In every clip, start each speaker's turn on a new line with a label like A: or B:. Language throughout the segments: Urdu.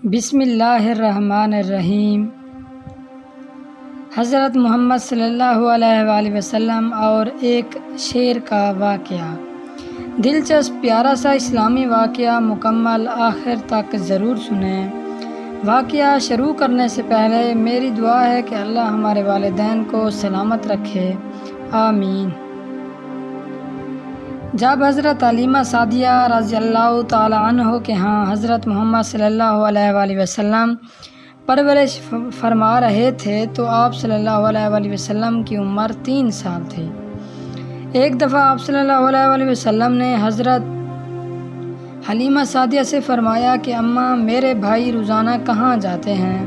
A: بسم اللہ الرحمن الرحیم۔ حضرت محمد صلی اللہ علیہ وآلہ وسلم اور ایک شیر کا واقعہ۔ دلچسپ پیارا سا اسلامی واقعہ مکمل آخر تک ضرور سنیں۔ واقعہ شروع کرنے سے پہلے میری دعا ہے کہ اللہ ہمارے والدین کو سلامت رکھے، آمین۔ جب حضرت حلیمہ سعدیہ رضی اللہ تعالی عنہ کے ہاں حضرت محمد صلی اللہ علیہ وآلہ وسلم پرورش فرما رہے تھے تو آپ صلی اللہ علیہ وآلہ وسلم کی عمر 3 سال تھی۔ ایک دفعہ آپ صلی اللہ علیہ وآلہ وسلم نے حضرت حلیمہ سعدیہ سے فرمایا کہ اماں میرے بھائی روزانہ کہاں جاتے ہیں؟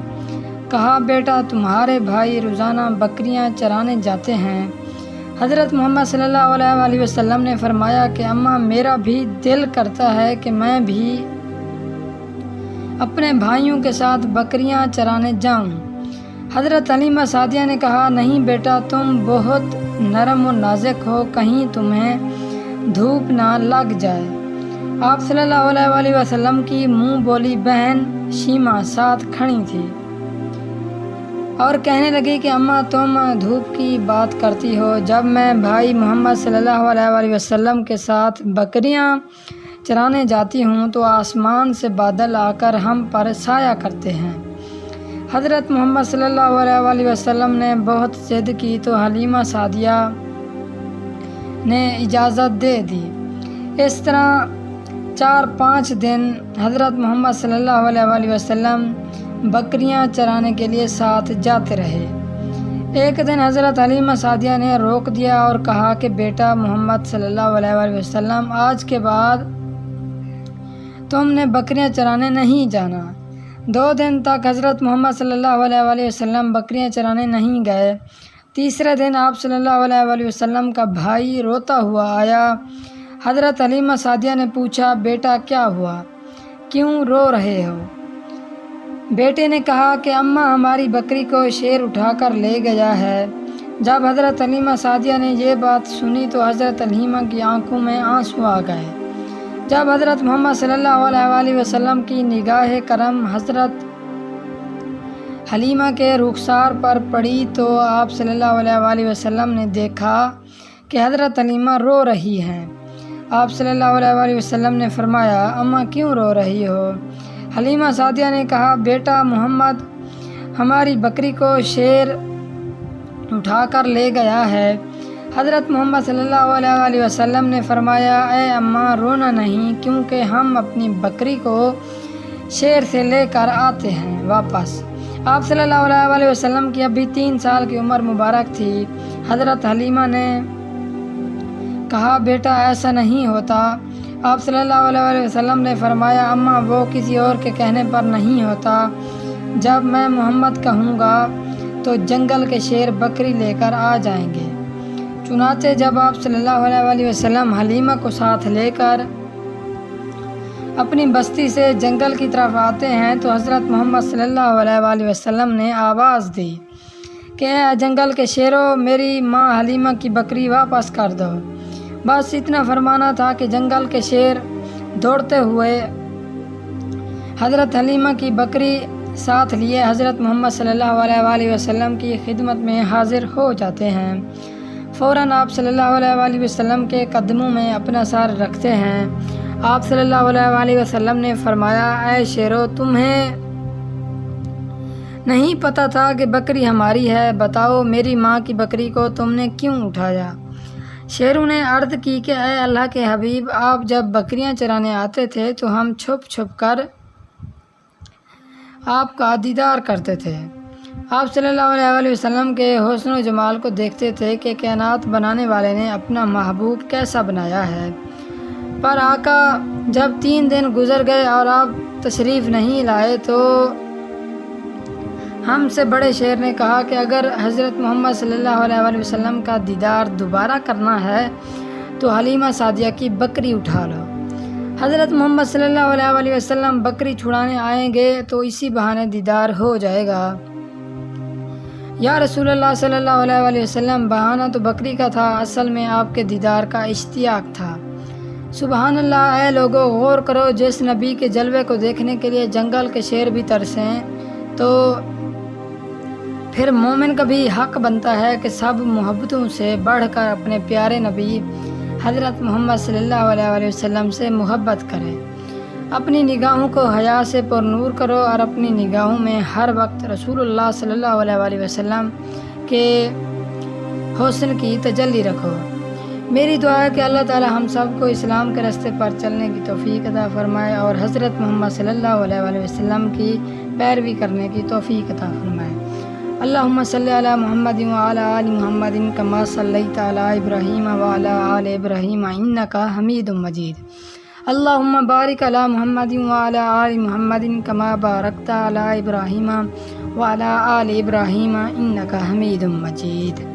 A: کہا بیٹا تمہارے بھائی روزانہ بکریاں چرانے جاتے ہیں۔ حضرت محمد صلی اللہ علیہ وآلہ وسلم نے فرمایا کہ اماں میرا بھی دل کرتا ہے کہ میں بھی اپنے بھائیوں کے ساتھ بکریاں چرانے جاؤں۔ حضرت حلیمہ سعدیہ نے کہا نہیں بیٹا تم بہت نرم و نازک ہو، کہیں تمہیں دھوپ نہ لگ جائے۔ آپ صلی اللہ علیہ وآلہ وسلم کی منہ بولی بہن شیمہ ساتھ کھڑی تھی اور کہنے لگی کہ اماں تم دھوپ کی بات کرتی ہو، جب میں بھائی محمد صلی اللہ علیہ وآلہ وسلم کے ساتھ بکریاں چرانے جاتی ہوں تو آسمان سے بادل آ کر ہم پر سایہ کرتے ہیں۔ حضرت محمد صلی اللہ علیہ وآلہ وسلم نے بہت ضد کی تو حلیمہ سعدیہ نے اجازت دے دی۔ اس طرح 4-5 دن حضرت محمد صلی اللہ علیہ وآلہ وسلم بکریاں چرانے کے لیے ساتھ جاتے رہے۔ ایک دن حضرت حلیمہ سعدیہ نے روک دیا اور کہا کہ بیٹا محمد صلی اللہ علیہ وآلہ وسلم آج کے بعد تم نے بکریاں چرانے نہیں جانا۔ 2 دن تک حضرت محمد صلی اللہ علیہ وآلہ وسلم بکریاں چرانے نہیں گئے۔ تیسرے دن آپ صلی اللہ علیہ وآلہ وسلم کا بھائی روتا ہوا آیا۔ حضرت حلیمہ سعدیہ نے پوچھا بیٹا کیا ہوا، کیوں رو رہے ہو؟ بیٹے نے کہا کہ اماں ہماری بکری کو شیر اٹھا کر لے گیا ہے۔ جب حضرت حلیمہ سعدیہ نے یہ بات سنی تو حضرت حلیمہ کی آنکھوں میں آنسو آ گئے۔ جب حضرت محمد صلی اللہ علیہ وآلہ وسلم کی نگاہ کرم حضرت حلیمہ کے رخسار پر پڑی تو آپ صلی اللہ علیہ وآلہ وسلم نے دیکھا کہ حضرت حلیمہ رو رہی ہیں۔ آپ صلی اللہ علیہ وآلہ وسلم نے فرمایا اماں کیوں رو رہی ہو؟ حلیمہ سعدیہ نے کہا بیٹا محمد ہماری بکری کو شیر اٹھا کر لے گیا ہے۔ حضرت محمد صلی اللہ علیہ وآلہ وسلم نے فرمایا اے اماں رونا نہیں، کیونکہ ہم اپنی بکری کو شیر سے لے کر آتے ہیں واپس۔ آپ صلی اللہ علیہ وآلہ وسلم کی ابھی 3 سال کی عمر مبارک تھی۔ حضرت حلیمہ نے کہا بیٹا ایسا نہیں ہوتا۔ آپ صلی اللہ علیہ وآلہ وسلم نے فرمایا اماں وہ کسی اور کے کہنے پر نہیں ہوتا، جب میں محمد کہوں گا تو جنگل کے شیر بکری لے کر آ جائیں گے۔ چنانچہ جب آپ صلی اللہ علیہ وآلہ وسلم حلیمہ کو ساتھ لے کر اپنی بستی سے جنگل کی طرف آتے ہیں تو حضرت محمد صلی اللہ علیہ وآلہ وسلم نے آواز دی کہ اے جنگل کے شیرو میری ماں حلیمہ کی بکری واپس کر دو۔ بس اتنا فرمانا تھا کہ جنگل کے شیر دوڑتے ہوئے حضرت حلیمہ کی بکری ساتھ لیے حضرت محمد صلی اللہ علیہ وآلہ وسلم کی خدمت میں حاضر ہو جاتے ہیں۔ فوراً آپ صلی اللہ علیہ وآلہ وسلم کے قدموں میں اپنا سر رکھتے ہیں۔ آپ صلی اللہ علیہ وآلہ وسلم نے فرمایا اے شیرو تمہیں نہیں پتہ تھا کہ بکری ہماری ہے، بتاؤ میری ماں کی بکری کو تم نے کیوں اٹھایا؟ شیروں نے عرض کی کہ اے اللہ کے حبیب آپ جب بکریاں چرانے آتے تھے تو ہم چھپ چھپ کر آپ کا دیدار کرتے تھے۔ آپ صلی اللہ علیہ وآلہ وسلم کے حسن و جمال کو دیکھتے تھے کہ کائنات بنانے والے نے اپنا محبوب کیسا بنایا ہے۔ پر آقا جب 3 دن گزر گئے اور آپ تشریف نہیں لائے تو ہم سے بڑے شیر نے کہا کہ اگر حضرت محمد صلی اللہ علیہ وآلہ وسلم کا دیدار دوبارہ کرنا ہے تو حلیمہ سعدیہ کی بکری اٹھا لو۔ حضرت محمد صلی اللہ علیہ وآلہ وسلم بکری چھڑانے آئیں گے تو اسی بہانے دیدار ہو جائے گا۔ یا رسول اللہ صلی اللہ علیہ وآلہ وسلم بہانہ تو بکری کا تھا، اصل میں آپ کے دیدار کا اشتیاق تھا۔ سبحان اللہ، اے لوگو غور کرو، جس نبی کے جلوے کو دیکھنے کے لیے جنگل کے شیر بھی ترسیں تو پھر مومن کا بھی حق بنتا ہے کہ سب محبتوں سے بڑھ کر اپنے پیارے نبی حضرت محمد صلی اللہ علیہ وسلم سے محبت کرے۔ اپنی نگاہوں کو حیا سے پر نور کرو اور اپنی نگاہوں میں ہر وقت رسول اللہ صلی اللہ علیہ وسلم کے حسن کی تجلی رکھو۔ میری دعا ہے کہ اللہ تعالی ہم سب کو اسلام کے راستے پر چلنے کی توفیق عطا فرمائے اور حضرت محمد صلی اللہ علیہ وسلم کی پیروی کرنے کی توفیق عطا فرمائے۔ اللہم صلی علی محمد وعلی آل محمد کما صلیت علی ابراہیم وعلی آل ابراہیم انکا حمید مجید۔ اللہم بارک علی محمد وعلی آل محمد کما بارکت علی ابراہیم وعلی آل ابراہیم انکا حمید مجید۔